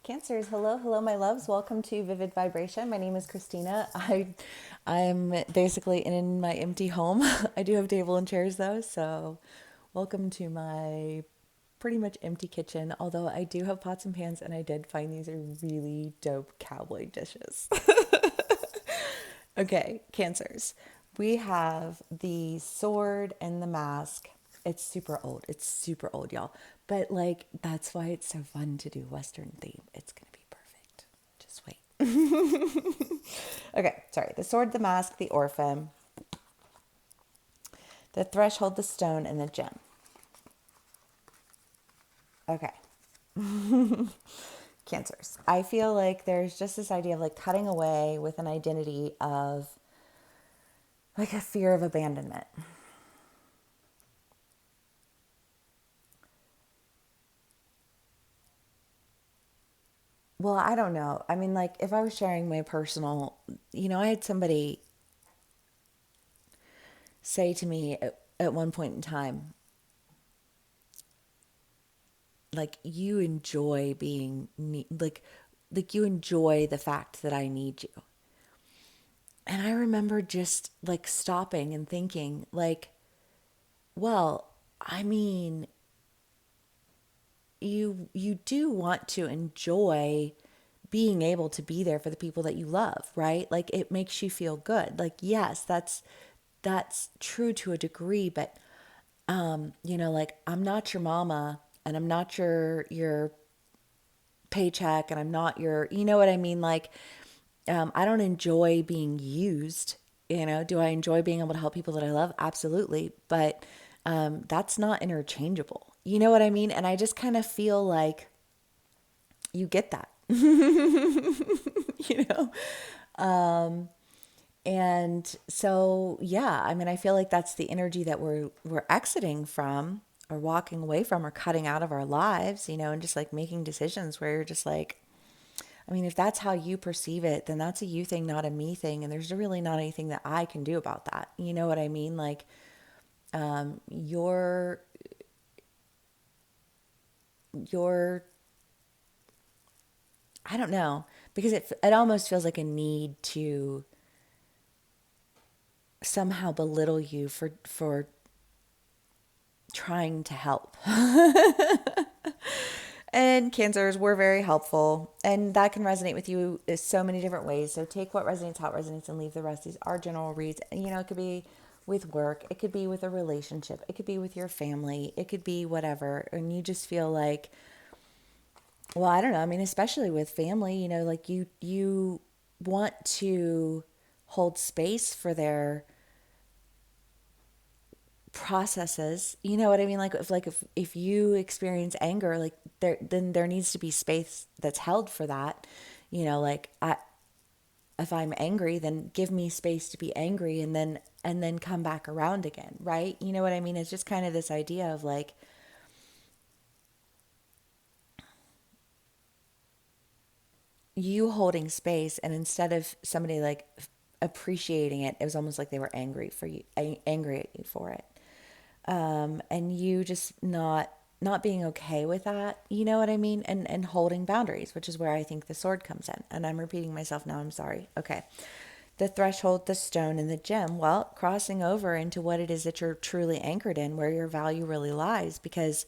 Cancers, hello, my loves. Welcome to Vivid Vibration. My name is Christina. I'm basically in my empty home. I do have table and chairs though, so welcome to my pretty much empty kitchen. Although I do have pots and pans, and I did find these are really dope cowboy dishes. Okay, Cancers. We have the sword and the mask. It's super old. It's super old, y'all. But like that's why it's so fun to do Western theme. It's gonna be perfect. Just wait. Okay, sorry. The sword, the mask, the orphan, the threshold, the stone, and the gem. Okay. Cancers. I feel like there's just this idea of like cutting away with an identity of like a fear of abandonment. Well, I don't know. I mean, like, if I was sharing my personal, I had somebody say to me at one point in time, like, you enjoy being, like, you enjoy the fact that I need you. And I remember just, like, stopping and thinking, like, well, I mean, you do want to enjoy being able to be there for the people that you love, right? Like it makes you feel good. Like yes, that's true to a degree, but like I'm not your mama and I'm not your paycheck and I'm not your, you know what I mean? Like I don't enjoy being used. Do I enjoy being able to help people that I love? Absolutely, but that's not interchangeable. You know what I mean? And I just kind of feel like you get that, you know? And so, yeah, I mean, I feel like that's the energy that we're exiting from or walking away from or cutting out of our lives, and just like making decisions where you're just like, I mean, if that's how you perceive it, then that's a you thing, not a me thing. And there's really not anything that I can do about that. You know what I mean? Like, your, your, I don't know, because it almost feels like a need to somehow belittle you for trying to help. And cancers were very helpful, and that can resonate with you in so many different ways. So take what resonates, how it resonates, and leave the rest. These are general reads. It could be with work, it could be with a relationship, it could be with your family, it could be whatever. And you just feel like, well, I don't know. I mean, especially with family, like you want to hold space for their processes. You know what I mean? Like if you experience anger, like there needs to be space that's held for that. Like if I'm angry, then give me space to be angry and then come back around again, right? You know what I mean? It's just kind of this idea of like you holding space, and instead of somebody like appreciating it, it was almost like they were angry for you, angry at you for it. And you just not being okay with that, you know what I mean? And holding boundaries, which is where I think the sword comes in. And I'm repeating myself now, I'm sorry. Okay. The threshold, the stone, and the gem. Well, crossing over into what it is that you're truly anchored in, where your value really lies, because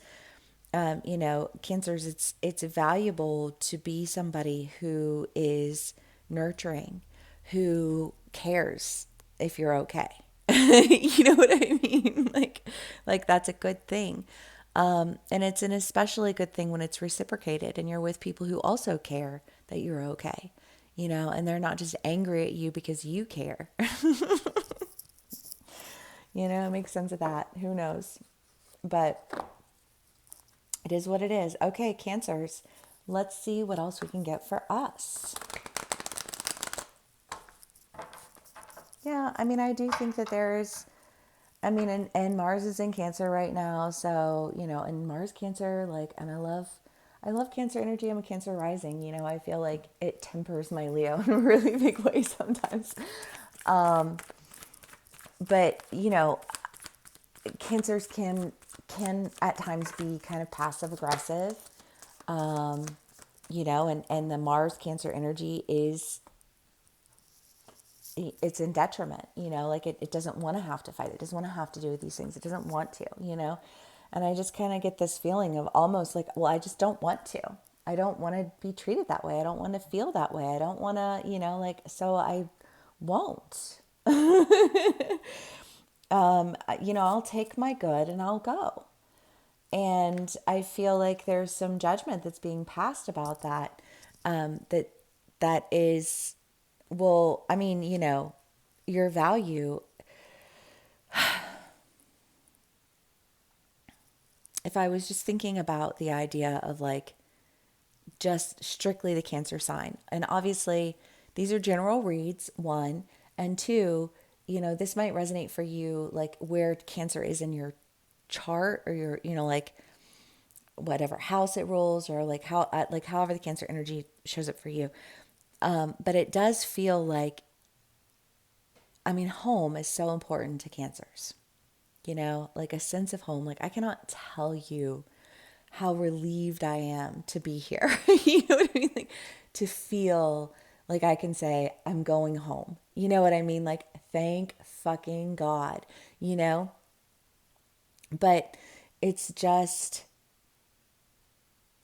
cancers, it's valuable to be somebody who is nurturing, who cares if you're okay. You know what I mean? Like that's a good thing. And it's an especially good thing when it's reciprocated and you're with people who also care that you're okay, and they're not just angry at you because you care. Make sense of that. Who knows? But it is what it is. Okay, cancers. Let's see what else we can get for us. Yeah, I mean, I do think that there's, I mean, and Mars is in Cancer right now, so and Mars Cancer, like, and I love Cancer energy. I'm a Cancer rising. I feel like it tempers my Leo in a really big way sometimes. But Cancers can at times be kind of passive aggressive. and the Mars Cancer energy is, it's in detriment, like it doesn't want to have to fight. It doesn't want to have to do these things. It doesn't want to. And I just kind of get this feeling of almost like, well, I just don't want to. I don't want to be treated that way. I don't want to feel that way. I don't want to, so I won't. I'll take my good and I'll go. And I feel like there's some judgment that's being passed about that. That is, well, I mean, your value. If I was just thinking about the idea of like just strictly the Cancer sign, and obviously these are general reads, one, and two, this might resonate for you, like where Cancer is in your chart, or your, like whatever house it rules, or like how, like however the Cancer energy shows up for you. But it does feel like, I mean, home is so important to Cancers, like a sense of home. Like I cannot tell you how relieved I am to be here. You know what I mean? Like to feel like I can say, I'm going home. You know what I mean? Like, thank fucking God, But it's just,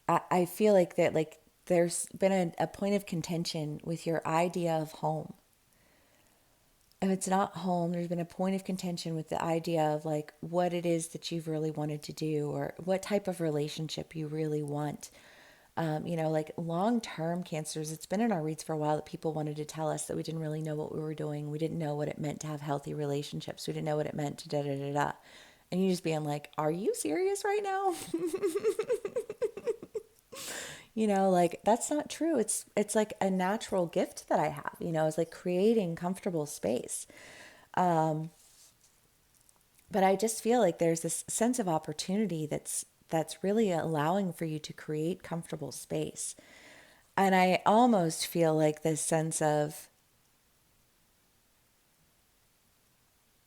I feel like that, like, there's been a point of contention with your idea of home. If it's not home, there's been a point of contention with the idea of like what it is that you've really wanted to do, or what type of relationship you really want. Like long-term Cancers, it's been in our reads for a while that people wanted to tell us that we didn't really know what we were doing. We didn't know what it meant to have healthy relationships. We didn't know what it meant to da da da da. And you just being like, are you serious right now? Like that's not true. It's like a natural gift that I have, it's like creating comfortable space. But I just feel like there's this sense of opportunity that's really allowing for you to create comfortable space. And I almost feel like this sense of,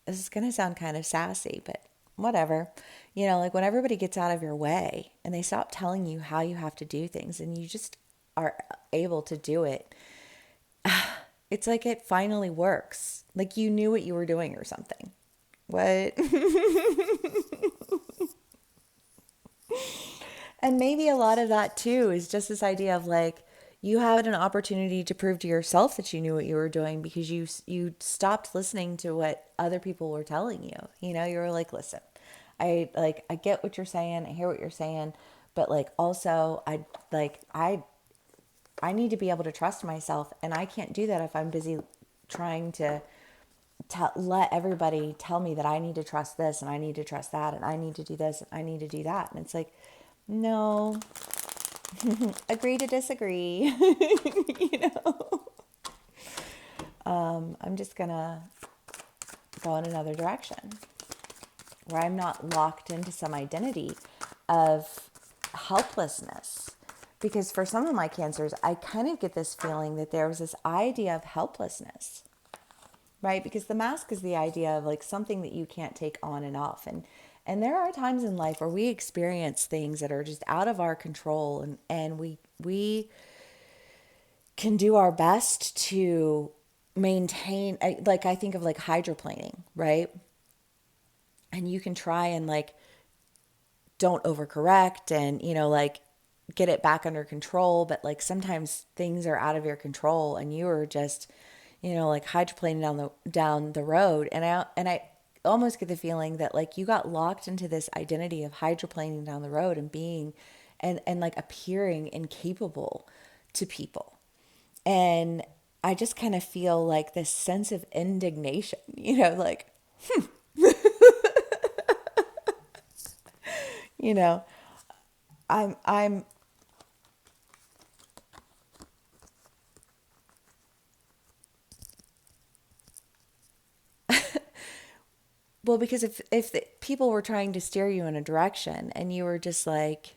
this is going to sound kind of sassy, but whatever. Like when everybody gets out of your way and they stop telling you how you have to do things and you just are able to do it, it's like it finally works. Like you knew what you were doing or something. What? And maybe a lot of that too is just this idea of like, you had an opportunity to prove to yourself that you knew what you were doing because you stopped listening to what other people were telling you. You were like, listen, I get what you're saying, I hear what you're saying, but like also I need to be able to trust myself, and I can't do that if I'm busy trying to let everybody tell me that I need to trust this and I need to trust that and I need to do this and I need to do that. And it's like, no, agree to disagree. you know, I'm just gonna go in another direction where I'm not locked into some identity of helplessness. Because for some of my Cancers, I kind of get this feeling that there was this idea of helplessness, right? Because the mask is the idea of like something that you can't take on and off. And there are times in life where we experience things that are just out of our control, and we can do our best to maintain, like I think of like hydroplaning, right? And you can try and like don't overcorrect and like get it back under control, but like sometimes things are out of your control and you are just like hydroplaning down the road. And I almost get the feeling that like you got locked into this identity of hydroplaning down the road and being and like appearing incapable to people. And I just kind of feel like this sense of indignation, like you know I'm well, because if the people were trying to steer you in a direction and you were just like,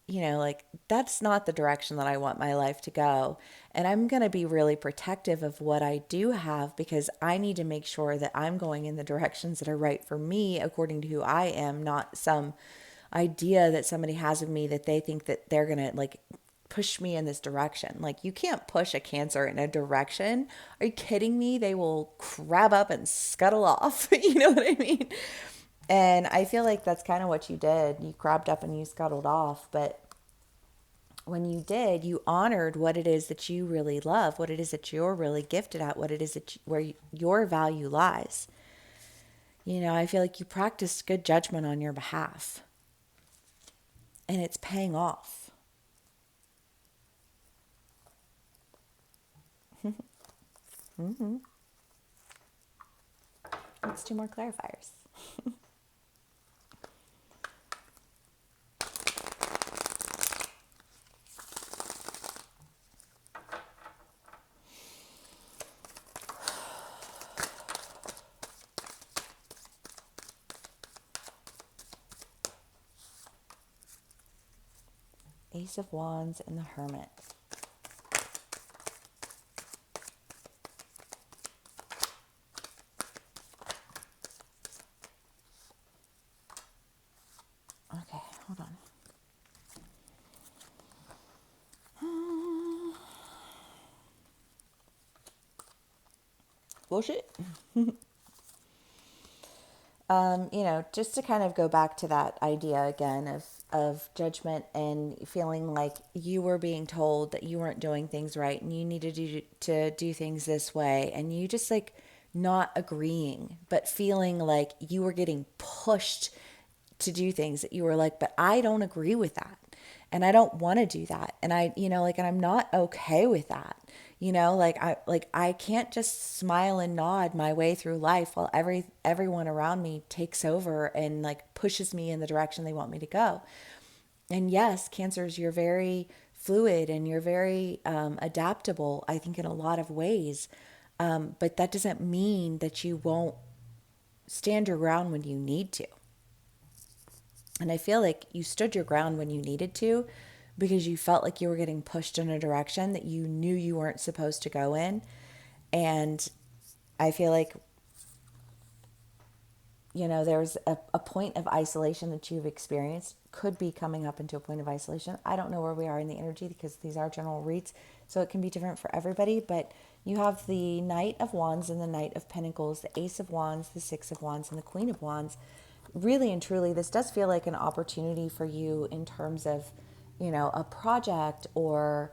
like that's not the direction that I want my life to go. And I'm going to be really protective of what I do have because I need to make sure that I'm going in the directions that are right for me according to who I am, not some idea that somebody has of me that they think that they're going to like push me in this direction. Like, you can't push a Cancer in a direction. Are you kidding me? They will crab up and scuttle off. You know what I mean? And I feel like that's kind of what you did. You crabbed up and you scuttled off. But when you did, you honored what it is that you really love, what it is that you're really gifted at, what it is that your value lies. You know, I feel like you practiced good judgment on your behalf, and it's paying off. Let's do more clarifiers. Ace of Wands and the Hermit. Okay, hold on. Bullshit. You know, just to kind of go back to that idea again of judgment and feeling like you were being told that you weren't doing things right and you needed to do things this way, and you just like not agreeing, but feeling like you were getting pushed to do things that you were like, but I don't agree with that. And I don't want to do that. And I, you know, like, and I'm not okay with that. You know, like I can't just smile and nod my way through life while everyone around me takes over and like pushes me in the direction they want me to go. And yes, Cancers, you're very fluid and you're very adaptable, I think, in a lot of ways. But that doesn't mean that you won't stand your ground when you need to. And I feel like you stood your ground when you needed to because you felt like you were getting pushed in a direction that you knew you weren't supposed to go in. And I feel like, you know, there's a point of isolation that you've experienced, could be coming up into a point of isolation. I don't know where we are in the energy because these are general reads, so it can be different for everybody. But you have the Knight of Wands and the Knight of Pentacles, the Ace of Wands, the Six of Wands, and the Queen of Wands. Really and truly, this does feel like an opportunity for you in terms of, you know, a project or,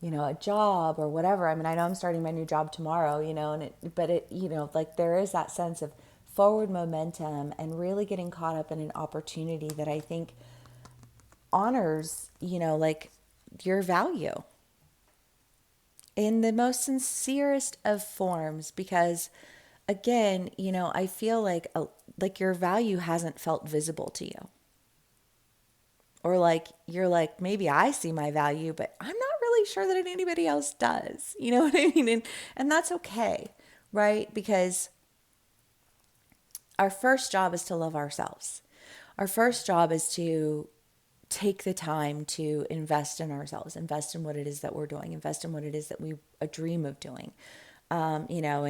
you know, a job or whatever. I mean, I know I'm starting my new job tomorrow, you know, but it, you know, like there is that sense of forward momentum and really getting caught up in an opportunity that I think honors, you know, like your value in the most sincerest of forms. Because again, you know, I feel like your value hasn't felt visible to you. Or like you're like, maybe I see my value, but I'm not really sure that anybody else does. You know what I mean? And that's okay, right? Because our first job is to love ourselves. Our first job is to take the time to invest in ourselves, invest in what it is that we're doing, invest in what it is that we a dream of doing. You know,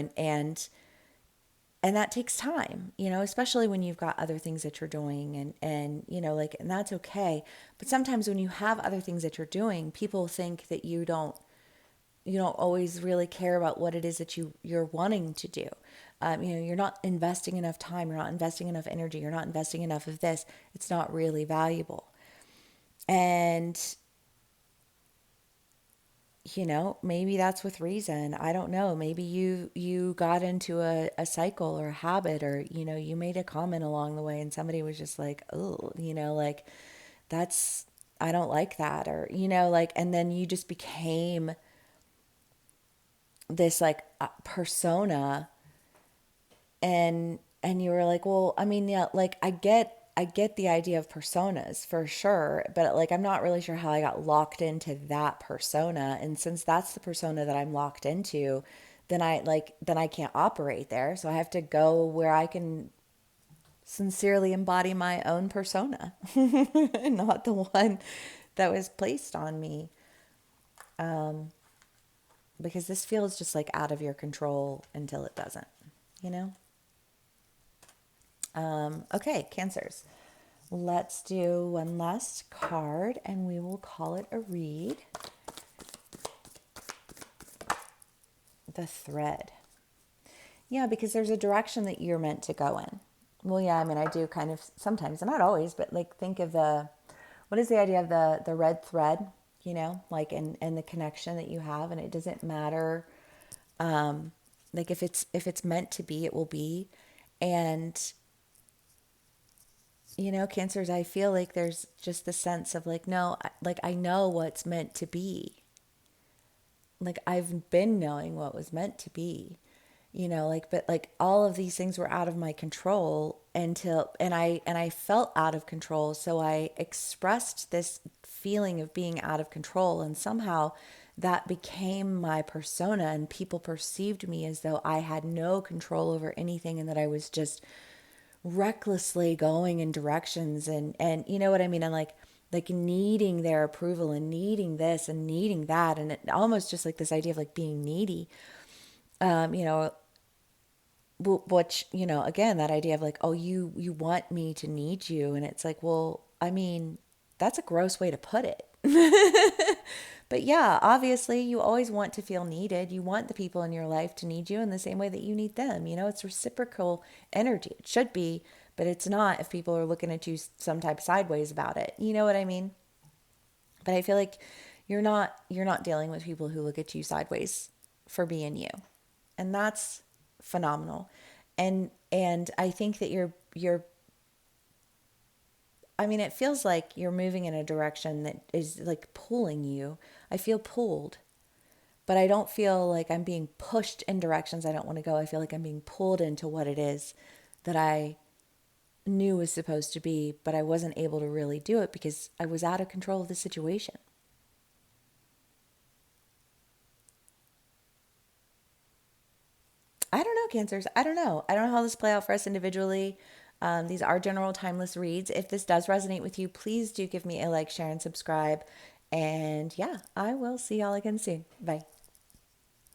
and that takes time, you know, especially when you've got other things that you're doing and you know, like, and that's okay. But sometimes when you have other things that you're doing, people think that you don't always really care about what it is that you're wanting to do. You know, you're not investing enough time, you're not investing enough energy, you're not investing enough of this. It's not really valuable. And you know, maybe that's with reason. I don't know. Maybe you got into a cycle or a habit, or you know, you made a comment along the way and somebody was just like, oh, you know, like that's, I don't like that, or you know, like, and then you just became this like persona. And you were like, well, I mean, yeah, like I get the idea of personas for sure, but like I'm not really sure how I got locked into that persona. And since that's the persona that I'm locked into, then I can't operate there. So I have to go where I can sincerely embody my own persona, not the one that was placed on me. Because this feels just like out of your control until it doesn't, you know? Okay, Cancers. Let's do one last card and we will call it a read. The thread. Yeah, because there's a direction that you're meant to go in. Well, yeah, I mean, I do kind of sometimes, and not always, but like think of what is the idea of the red thread, like and the connection that you have, and it doesn't matter, like if it's meant to be, it will be. And cancers, I feel like there's just the sense of like, no, like I know what's meant to be. Like I've been knowing what was meant to be, like, but like all of these things were out of my control and I felt out of control. So I expressed this feeling of being out of control, and somehow that became my persona, and people perceived me as though I had no control over anything and that I was just recklessly going in directions, and you know what I mean, and like needing their approval and needing this and needing that, and it almost just like this idea of like being needy, um you know which, again, that idea of like, oh, you want me to need you, and it's like, well, I mean, that's a gross way to put it. But yeah, obviously you always want to feel needed. You want the people in your life to need you in the same way that you need them. It's reciprocal energy. It should be, but it's not if people are looking at you some type sideways about it. You know what I mean? But I feel like you're not dealing with people who look at you sideways for being you. And that's phenomenal. And I think that you're I mean, it feels like you're moving in a direction that is like pulling you. I feel pulled, but I don't feel like I'm being pushed in directions I don't want to go. I feel like I'm being pulled into what it is that I knew was supposed to be, but I wasn't able to really do it because I was out of control of the situation. I don't know, Cancers. I don't know. I don't know how this play out for us individually. These are general timeless reads. If this does resonate with you, please do give me a like, share, and subscribe. And yeah, I will see y'all again soon. Bye.